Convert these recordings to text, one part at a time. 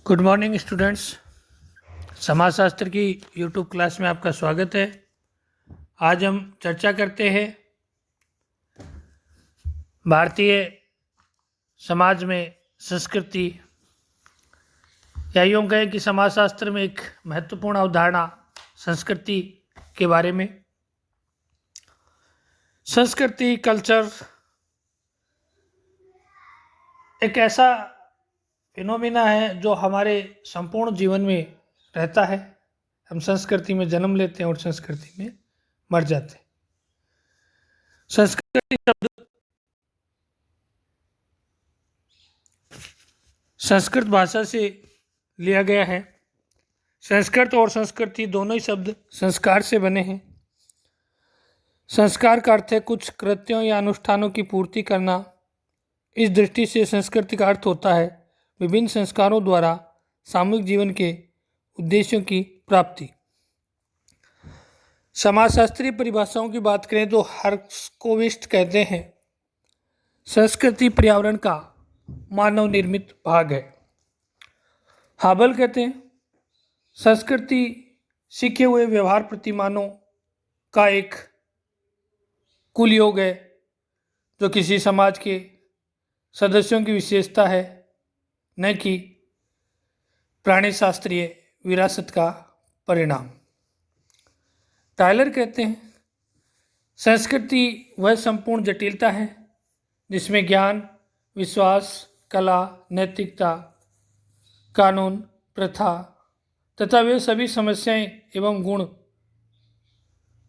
Good morning students. समाजशास्त्र की YouTube class में आपका स्वागत है। आज हम चर्चा करते हैं भारतीय समाज में संस्कृति, या यूँ कहें कि समाजशास्त्र में एक महत्वपूर्ण अवधारणा संस्कृति के बारे में। संस्कृति, कल्चर एक ऐसा फिनोमिना है जो हमारे संपूर्ण जीवन में रहता है। हम संस्कृति में जन्म लेते हैं और संस्कृति में मर जाते हैं। संस्कृति शब्द संस्कृत भाषा से लिया गया है। संस्कृत और संस्कृति दोनों ही शब्द संस्कार से बने हैं। संस्कार का अर्थ है कुछ कृत्यों या अनुष्ठानों की पूर्ति करना। इस दृष्टि से संस्कृति का अर्थ होता है विभिन्न संस्कारों द्वारा सामूहिक जीवन के उद्देश्यों की प्राप्ति। समाजशास्त्रीय परिभाषाओं की बात करें तो हर्स्कोविस्ट कहते हैं संस्कृति पर्यावरण का मानव निर्मित भाग है। हाबल कहते हैं संस्कृति सीखे हुए व्यवहार प्रतिमानों का एक कुल योग है जो किसी समाज के सदस्यों की विशेषता है, न कि प्राणी शास्त्रीय विरासत का परिणाम। टायलर कहते हैं संस्कृति वह संपूर्ण जटिलता है जिसमें ज्ञान, विश्वास, कला, नैतिकता, कानून, प्रथा तथा वे सभी समस्याएं एवं गुण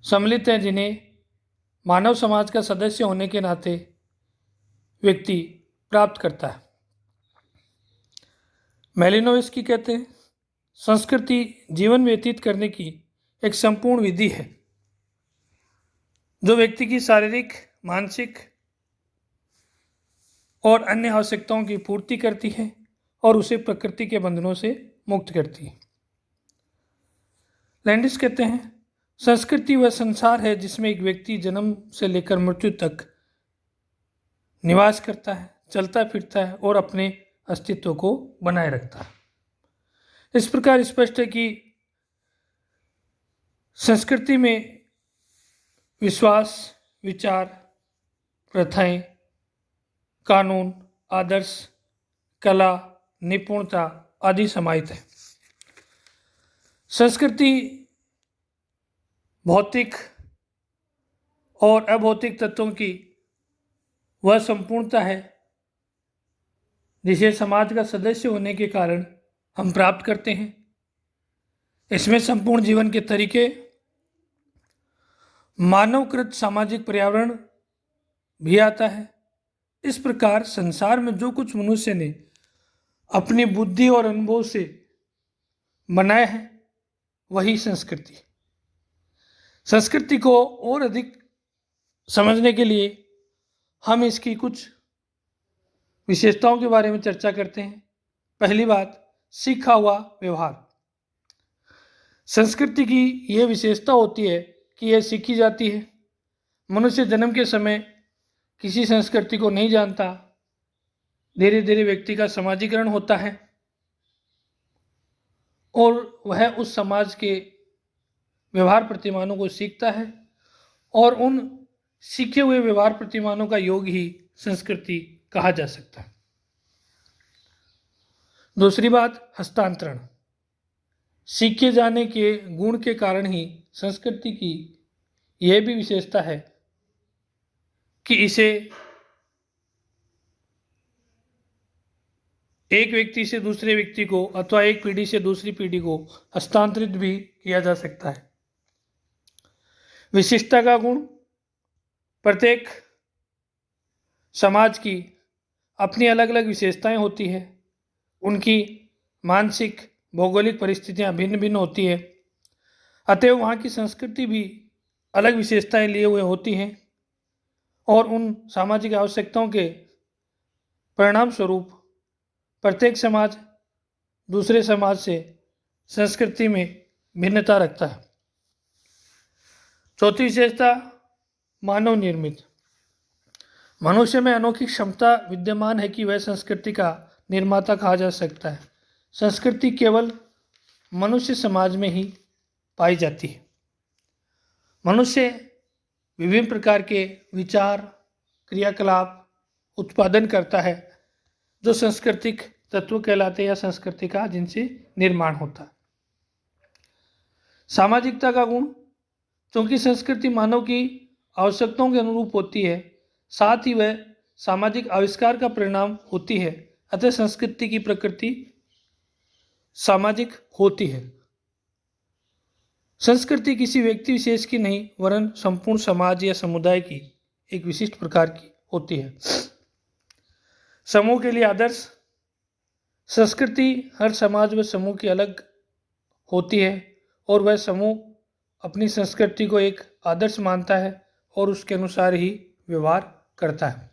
सम्मिलित हैं जिन्हें मानव समाज का सदस्य होने के नाते व्यक्ति प्राप्त करता है। मेलिनोव्स्की कहते हैं संस्कृति जीवन व्यतीत करने की एक संपूर्ण विधि है जो व्यक्ति की शारीरिक, मानसिक और अन्य आवश्यकताओं की पूर्ति करती है और उसे प्रकृति के बंधनों से मुक्त करती है। लैंडिस कहते हैं संस्कृति वह संसार है जिसमें एक व्यक्ति जन्म से लेकर मृत्यु तक निवास करता है, चलता फिरता है और अपने अस्तित्व को बनाए रखता है। इस प्रकार स्पष्ट है कि संस्कृति में विश्वास, विचार, प्रथाएं, कानून, आदर्श, कला, निपुणता आदि समाहित है। संस्कृति भौतिक और अभौतिक तत्वों की वह संपूर्णता है जिसे समाज का सदस्य होने के कारण हम प्राप्त करते हैं। इसमें संपूर्ण जीवन के तरीके, मानवकृत सामाजिक पर्यावरण भी आता है। इस प्रकार संसार में जो कुछ मनुष्य ने अपनी बुद्धि और अनुभव से बनाया है वही संस्कृति। संस्कृति को और अधिक समझने के लिए हम इसकी कुछ विशेषताओं के बारे में चर्चा करते हैं। पहली बात, सीखा हुआ व्यवहार। संस्कृति की यह विशेषता होती है कि यह सीखी जाती है। मनुष्य जन्म के समय किसी संस्कृति को नहीं जानता। धीरे धीरे व्यक्ति का समाजीकरण होता है और वह उस समाज के व्यवहार प्रतिमानों को सीखता है और उन सीखे हुए व्यवहार प्रतिमानों का योग ही संस्कृति कहा जा सकता है। दूसरी बात, हस्तांतरण। सीखे जाने के गुण के कारण ही संस्कृति की यह भी विशेषता है कि इसे एक व्यक्ति से दूसरे व्यक्ति को अथवा एक पीढ़ी से दूसरी पीढ़ी को हस्तांतरित भी किया जा सकता है। विशिष्टता का गुण। प्रत्येक समाज की अपनी अलग अलग विशेषताएं होती है। उनकी मानसिक, भौगोलिक परिस्थितियां भिन्न भिन्न होती है, अतएव वहाँ की संस्कृति भी अलग विशेषताएं लिए हुए होती हैं और उन सामाजिक आवश्यकताओं के परिणाम स्वरूप प्रत्येक समाज दूसरे समाज से संस्कृति में भिन्नता रखता है। चौथी विशेषता, मानव निर्मित। मनुष्य में अनोखी क्षमता विद्यमान है कि वह संस्कृति का निर्माता कहा जा सकता है। संस्कृति केवल मनुष्य समाज में ही पाई जाती है। मनुष्य विभिन्न प्रकार के विचार, क्रियाकलाप उत्पादन करता है जो सांस्कृतिक तत्व कहलाते हैं या संस्कृति का जिनसे निर्माण होता है। सामाजिकता का गुण, क्योंकि संस्कृति मानव की आवश्यकताओं के अनुरूप होती है, साथ ही वह सामाजिक आविष्कार का परिणाम होती है, अतः संस्कृति की प्रकृति सामाजिक होती है। संस्कृति किसी व्यक्ति विशेष की नहीं वरन संपूर्ण समाज या समुदाय की एक विशिष्ट प्रकार की होती है। समूह के लिए आदर्श, संस्कृति हर समाज व समूह की अलग होती है और वह समूह अपनी संस्कृति को एक आदर्श मानता है और उसके अनुसार ही व्यवहार करता है।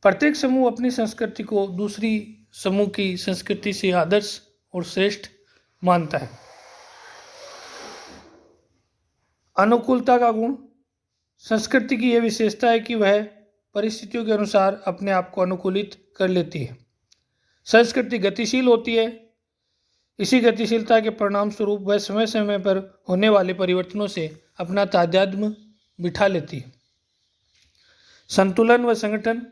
प्रत्येक समूह अपनी संस्कृति को दूसरी समूह की संस्कृति से आदर्श और श्रेष्ठ मानता है। अनुकूलता का गुण, संस्कृति की यह विशेषता है कि वह परिस्थितियों के अनुसार अपने आप को अनुकूलित कर लेती है। संस्कृति गतिशील होती है, इसी गतिशीलता के परिणाम स्वरूप वह समय समय पर होने वाले परिवर्तनों से अपना तादात्म्य बिठा लेती है। संतुलन व संगठन,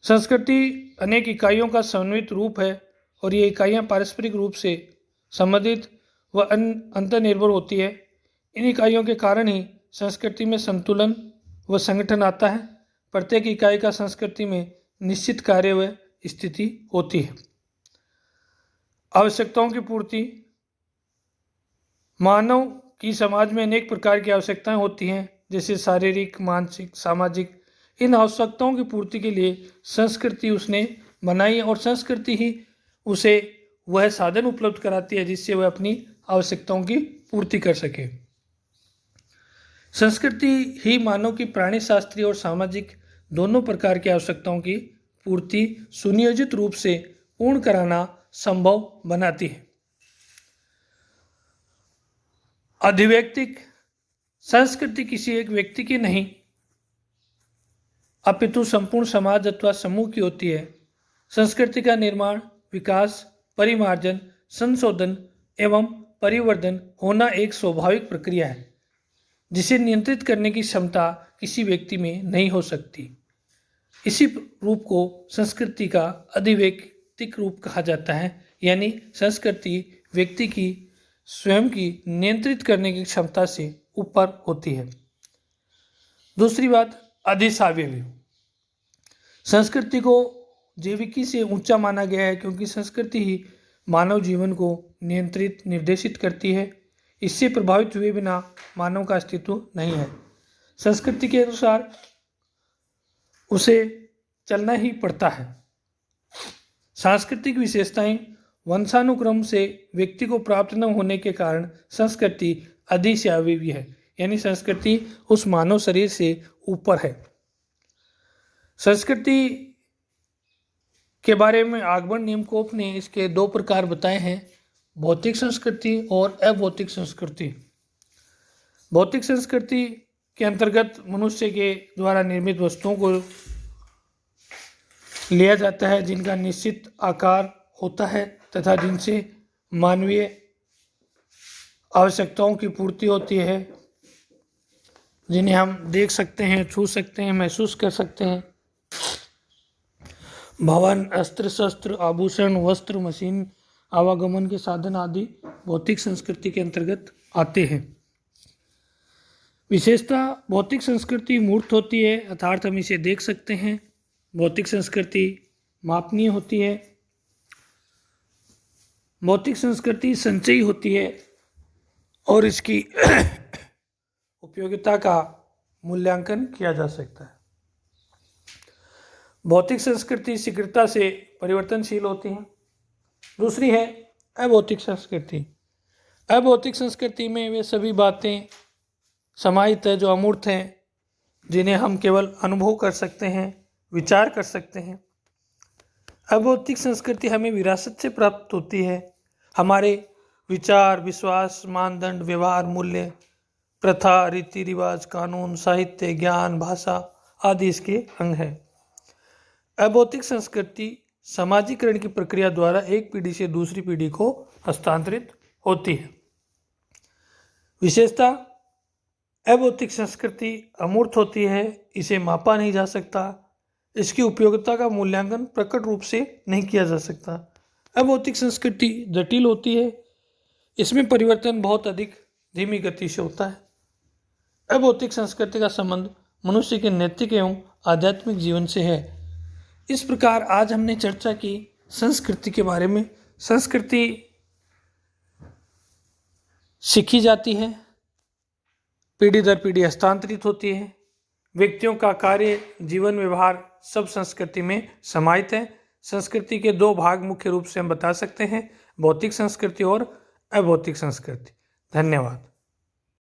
संस्कृति अनेक इकाइयों का समन्वित रूप है और ये इकाइयाँ पारस्परिक रूप से संबंधित व अंतर्निर्भर होती है। इन इकाइयों के कारण ही संस्कृति में संतुलन व संगठन आता है। प्रत्येक इकाई का संस्कृति में निश्चित कार्य व स्थिति होती है। आवश्यकताओं की पूर्ति, मानव की समाज में अनेक प्रकार की आवश्यकताएं होती हैं, जैसे शारीरिक, मानसिक, सामाजिक। इन आवश्यकताओं की पूर्ति के लिए संस्कृति उसने बनाई और संस्कृति ही उसे वह साधन उपलब्ध कराती है जिससे वह अपनी आवश्यकताओं की पूर्ति कर सके। संस्कृति ही मानव की प्राणी शास्त्रीय और सामाजिक दोनों प्रकार की आवश्यकताओं की पूर्ति सुनियोजित रूप से पूर्ण कराना संभव बनाती है। अधिवैयक्तिक, संस्कृति किसी एक व्यक्ति की नहीं अपितु संपूर्ण समाज अथवा समूह की होती है। संस्कृति का निर्माण, विकास, परिमार्जन, संशोधन एवं परिवर्धन होना एक स्वाभाविक प्रक्रिया है जिसे नियंत्रित करने की क्षमता किसी व्यक्ति में नहीं हो सकती। इसी रूप को संस्कृति का अधिवैयक्तिक रूप कहा जाता है, यानी संस्कृति व्यक्ति की स्वयं की नियंत्रित करने की क्षमता से ऊपर होती है। दूसरी बात, अधिशाव्यवी। संस्कृति को जैविकी से ऊंचा माना गया है क्योंकि संस्कृति ही मानव जीवन को नियंत्रित निर्देशित करती है। इससे प्रभावित हुए बिना मानव का अस्तित्व नहीं है। संस्कृति के अनुसार उसे चलना ही पड़ता है। सांस्कृतिक विशेषताएं वंशानुक्रम से व्यक्ति को प्राप्त न होने के कारण संस्कृति अधिशाव्यवी है, यानी संस्कृति उस मानव शरीर से ऊपर है। संस्कृति के बारे में आगमन नियमकोप ने इसके दो प्रकार बताए हैं, भौतिक संस्कृति और अभौतिक संस्कृति। भौतिक संस्कृति के अंतर्गत मनुष्य के द्वारा निर्मित वस्तुओं को लिया जाता है जिनका निश्चित आकार होता है तथा जिनसे मानवीय आवश्यकताओं की पूर्ति होती है, जिन्हें हम देख सकते हैं, छू सकते हैं, महसूस कर सकते हैं। भवन, अस्त्र शस्त्र, आभूषण, वस्त्र, मशीन, आवागमन के साधन आदि भौतिक संस्कृति के अंतर्गत आते हैं। विशेषता, भौतिक संस्कृति मूर्त होती है अर्थात हम इसे देख सकते हैं। भौतिक संस्कृति मापनीय होती है। भौतिक संस्कृति संचयी होती है और इसकी उपयोगिता का मूल्यांकन किया जा सकता है। भौतिक संस्कृति शीघ्रता से परिवर्तनशील होती है। दूसरी है अभौतिक संस्कृति। अभौतिक संस्कृति में वे सभी बातें समाहित है जो अमूर्त हैं, जिन्हें हम केवल अनुभव कर सकते हैं, विचार कर सकते हैं। अभौतिक संस्कृति हमें विरासत से प्राप्त होती है। हमारे विचार, विश्वास, मानदंड, व्यवहार, मूल्य, प्रथा, रीति रिवाज, कानून, साहित्य, ज्ञान, भाषा आदि इसके अंग हैं। अभौतिक संस्कृति सामाजिकरण की प्रक्रिया द्वारा एक पीढ़ी से दूसरी पीढ़ी को हस्तांतरित होती है। विशेषता, अभौतिक संस्कृति अमूर्त होती है, इसे मापा नहीं जा सकता, इसकी उपयोगिता का मूल्यांकन प्रकट रूप से नहीं किया जा सकता। अभौतिक संस्कृति जटिल होती है, इसमें परिवर्तन बहुत अधिक धीमी गति से होता है। अभौतिक संस्कृति का संबंध मनुष्य के नैतिक एवं आध्यात्मिक जीवन से है। इस प्रकार आज हमने चर्चा की संस्कृति के बारे में। संस्कृति सीखी जाती है, पीढ़ी दर पीढ़ी हस्तांतरित होती है। व्यक्तियों का कार्य, जीवन, व्यवहार सब संस्कृति में समाहित है। संस्कृति के दो भाग मुख्य रूप से हम बता सकते हैं, भौतिक संस्कृति और अभौतिक संस्कृति। धन्यवाद।